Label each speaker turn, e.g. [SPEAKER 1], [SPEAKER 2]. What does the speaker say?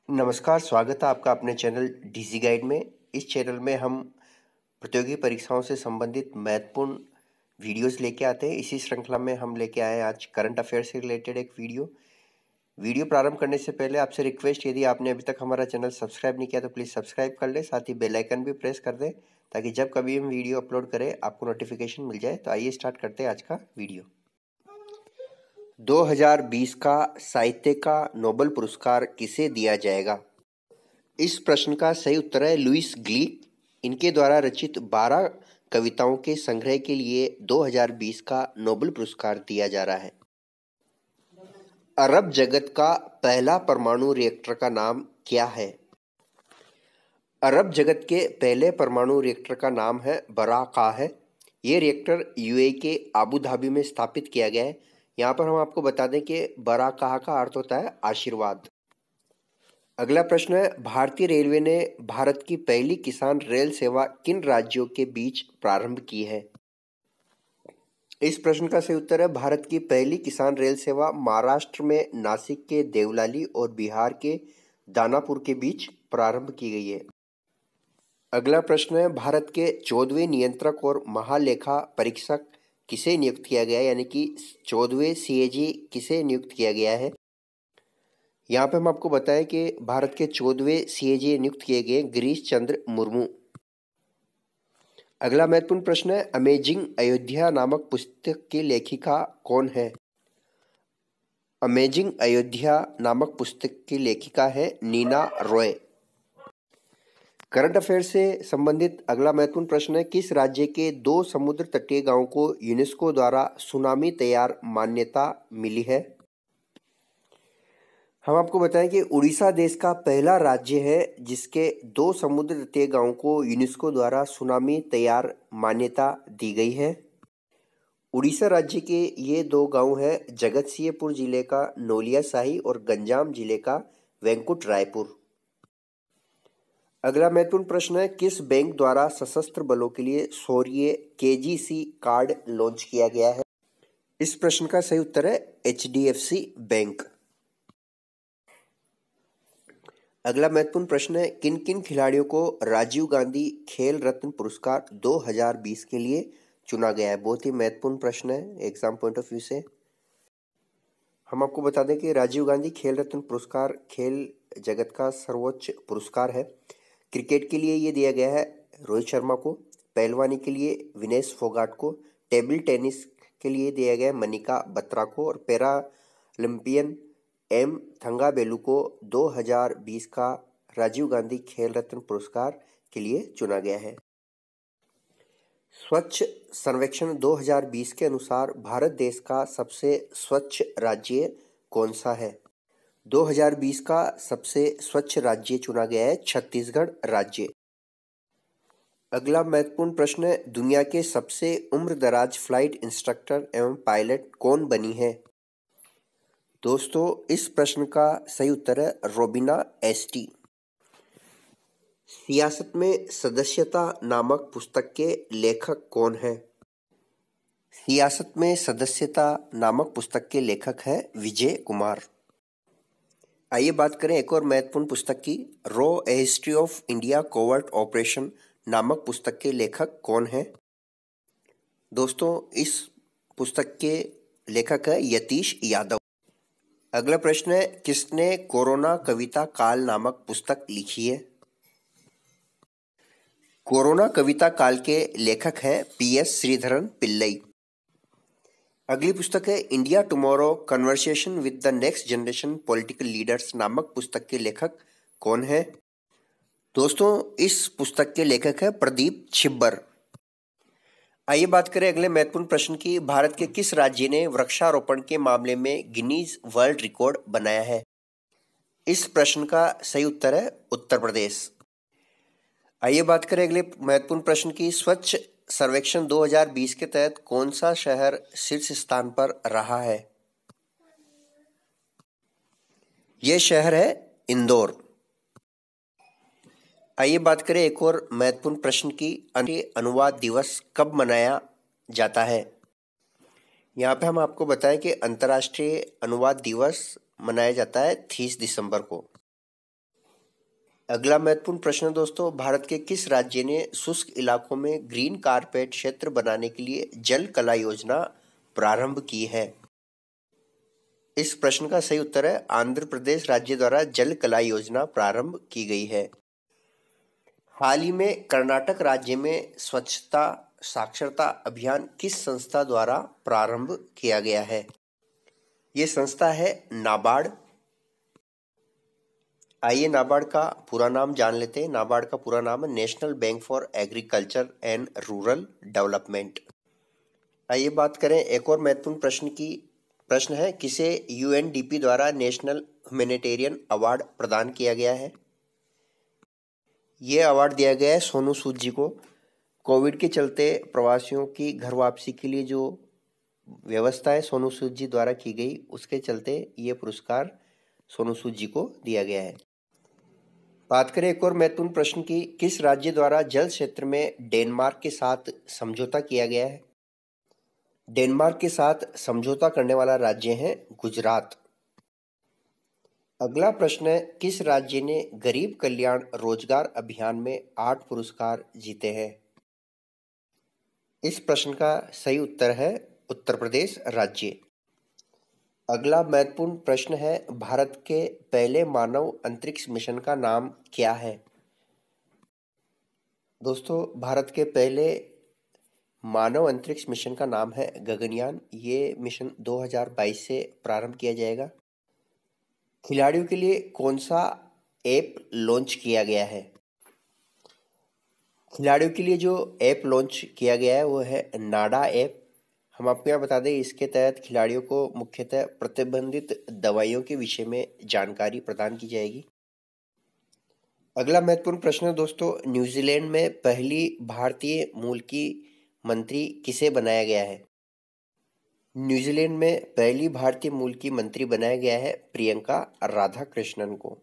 [SPEAKER 1] नमस्कार, स्वागत है आपका अपने चैनल डीजी गाइड में। इस चैनल में हम प्रतियोगी परीक्षाओं से संबंधित महत्वपूर्ण वीडियोस लेके आते हैं। इसी श्रृंखला में हम लेके आए हैं आज करंट अफेयर से रिलेटेड एक वीडियो प्रारंभ करने से पहले आपसे रिक्वेस्ट, यदि आपने अभी तक हमारा चैनल सब्सक्राइब नहीं किया तो प्लीज़ सब्सक्राइब कर लें, साथ ही बेल आइकन भी प्रेस कर दें ताकि जब कभी हम वीडियो अपलोड करें आपको नोटिफिकेशन मिल जाए। तो आइए स्टार्ट करते हैं आज का वीडियो। 2020 का साहित्य का नोबेल पुरस्कार किसे दिया जाएगा? इस प्रश्न का सही उत्तर है लुईस ग्लीक। इनके द्वारा रचित 12 कविताओं के संग्रह के लिए 2020 का नोबेल पुरस्कार दिया जा रहा है। अरब जगत का पहला परमाणु रिएक्टर का नाम क्या है? अरब जगत के पहले परमाणु रिएक्टर का नाम है बराका है। ये रिएक्टर यूएई के आबू धाबी में स्थापित किया गया है। यहाँ पर हम आपको बता दें कि बराका का अर्थ होता है आशीर्वाद। अगला प्रश्न है, भारतीय रेलवे ने भारत की पहली किसान रेल सेवा किन राज्यों के बीच प्रारंभ की है? इस प्रश्न का सही उत्तर है भारत की पहली किसान रेल सेवा महाराष्ट्र में नासिक के देवलाली और बिहार के दानापुर के बीच प्रारंभ की गई है। अगला प्रश्न है, भारत के 14वें नियंत्रक और महालेखा परीक्षक किसे नियुक्त किया गया है, यानी कि 14वें सीएजी किसे नियुक्त किया गया है? यहाँ पे हम आपको बताएं कि भारत के 14वें सीएजी नियुक्त किए गए गिरीश चंद्र मुर्मू। अगला महत्वपूर्ण प्रश्न है, अमेजिंग अयोध्या नामक पुस्तक की लेखिका कौन है? अमेजिंग अयोध्या नामक पुस्तक की लेखिका है नीना रॉय। करंट अफेयर से संबंधित अगला महत्वपूर्ण प्रश्न है, किस राज्य के 2 समुद्र तटीय गांवों को यूनेस्को द्वारा सुनामी तैयार मान्यता मिली है? हम आपको बताएं कि उड़ीसा देश का पहला राज्य है जिसके 2 समुद्र तटीय गांवों को यूनेस्को द्वारा सुनामी तैयार मान्यता दी गई है। उड़ीसा राज्य के ये 2 गांव हैं जगतसिंहपुर जिले का नोलियासाही और गंजाम जिले का वेंकुट रायपुर। अगला महत्वपूर्ण प्रश्न है, किस बैंक द्वारा सशस्त्र बलों के लिए शौर्य केजीसी कार्ड लॉन्च किया गया है? इस प्रश्न का सही उत्तर है एचडीएफसी बैंक। अगला महत्वपूर्ण प्रश्न है, किन किन खिलाड़ियों को राजीव गांधी खेल रत्न पुरस्कार 2020 के लिए चुना गया है? बहुत ही महत्वपूर्ण प्रश्न है एग्जाम पॉइंट ऑफ व्यू से। हम आपको बता दें कि राजीव गांधी खेल रत्न पुरस्कार खेल जगत का सर्वोच्च पुरस्कार है। क्रिकेट के लिए ये दिया गया है रोहित शर्मा को, पहलवानी के लिए विनेश फोगाट को, टेबल टेनिस के लिए दिया गया है मनिका बत्रा को और पैरा ओलंपियन एम थंगावेलु को 2020 का राजीव गांधी खेल रत्न पुरस्कार के लिए चुना गया है। स्वच्छ सर्वेक्षण 2020 के अनुसार भारत देश का सबसे स्वच्छ राज्य कौन सा है? 2020 का सबसे स्वच्छ राज्य चुना गया है छत्तीसगढ़ राज्य। अगला महत्वपूर्ण प्रश्न है, दुनिया के सबसे उम्रदराज फ्लाइट इंस्ट्रक्टर एवं पायलट कौन बनी है? दोस्तों, इस प्रश्न का सही उत्तर है रोबिना एसटी। सियासत में सदस्यता नामक पुस्तक के लेखक कौन है? सियासत में सदस्यता नामक पुस्तक के लेखक हैं विजय कुमार। आइए बात करें एक और महत्वपूर्ण पुस्तक की, raw A history of India covert operation नामक पुस्तक के लेखक कौन है? दोस्तों, इस पुस्तक के लेखक है यतीश यादव। अगला प्रश्न है, किसने कोरोना कविता काल नामक पुस्तक लिखी है? कोरोना कविता काल के लेखक हैं पीएस श्रीधरन पिल्लई। अगली पुस्तक है India tomorrow conversation with the next generation political leaders नामक पुस्तक के लेखक कौन है? दोस्तों, इस पुस्तक के लेखक है प्रदीप छिब्बर। आइए बात करें अगले महत्वपूर्ण प्रश्न की, भारत के किस राज्य ने वृक्षारोपण के मामले में गिनीज वर्ल्ड रिकॉर्ड बनाया है? इस प्रश्न का सही उत्तर है उत्तर प्रदेश। आइए बात करें अगले महत्वपूर्ण प्रश्न की, स्वच्छ सर्वेक्षण 2020 के तहत कौन सा शहर शीर्ष स्थान पर रहा है? यह शहर है इंदौर। आइए बात करें एक और महत्वपूर्ण प्रश्न की, अंतर्राष्ट्रीय अनुवाद दिवस कब मनाया जाता है? यहाँ पे हम आपको बताएं कि अंतर्राष्ट्रीय अनुवाद दिवस मनाया जाता है 30 दिसंबर को। अगला महत्वपूर्ण प्रश्न दोस्तों, भारत के किस राज्य ने शुष्क इलाकों में ग्रीन कारपेट क्षेत्र बनाने के लिए जल कला योजना प्रारंभ की है? इस प्रश्न का सही उत्तर है आंध्र प्रदेश राज्य द्वारा जल कला योजना प्रारंभ की गई है। हाल ही में कर्नाटक राज्य में स्वच्छता साक्षरता अभियान किस संस्था द्वारा प्रारंभ किया गया है? ये संस्था है नाबार्ड। आइए नाबार्ड का पूरा नाम जान लेते हैं। नाबार्ड का पूरा नाम है national bank for agriculture and rural development. आइए बात करें एक और महत्वपूर्ण प्रश्न है, किसे यूएनडीपी द्वारा नेशनल ह्यूमैनिटेरियन अवार्ड प्रदान किया गया है? ये अवार्ड दिया गया है सोनू सूद जी को। कोविड के चलते प्रवासियों की घर वापसी के लिए जो व्यवस्था है सोनू सूद जी द्वारा की गई, उसके चलते ये पुरस्कार सोनू सूद जी को दिया गया है। बात करें एक और महत्वपूर्ण प्रश्न की, किस राज्य द्वारा जल क्षेत्र में डेनमार्क के साथ समझौता किया गया है? डेनमार्क के साथ समझौता करने वाला राज्य है गुजरात। अगला प्रश्न है, किस राज्य ने गरीब कल्याण रोजगार अभियान में 8 पुरस्कार जीते हैं? इस प्रश्न का सही उत्तर है उत्तर प्रदेश राज्य। अगला महत्वपूर्ण प्रश्न है, भारत के पहले मानव अंतरिक्ष मिशन का नाम क्या है? दोस्तों, भारत के पहले मानव अंतरिक्ष मिशन का नाम है गगनयान। ये मिशन 2022 से प्रारंभ किया जाएगा। खिलाड़ियों के लिए कौन सा ऐप लॉन्च किया गया है? खिलाड़ियों के लिए जो ऐप लॉन्च किया गया है वो है नाडा ऐप। हम आपको यहाँ बता दें, इसके तहत खिलाड़ियों को मुख्यतः प्रतिबंधित दवाइयों के विषय में जानकारी प्रदान की जाएगी। अगला महत्वपूर्ण प्रश्न है दोस्तों, न्यूजीलैंड में पहली भारतीय मूल की मंत्री किसे बनाया गया है? न्यूजीलैंड में पहली भारतीय मूल की मंत्री बनाया गया है प्रियंका राधाकृष्णन को।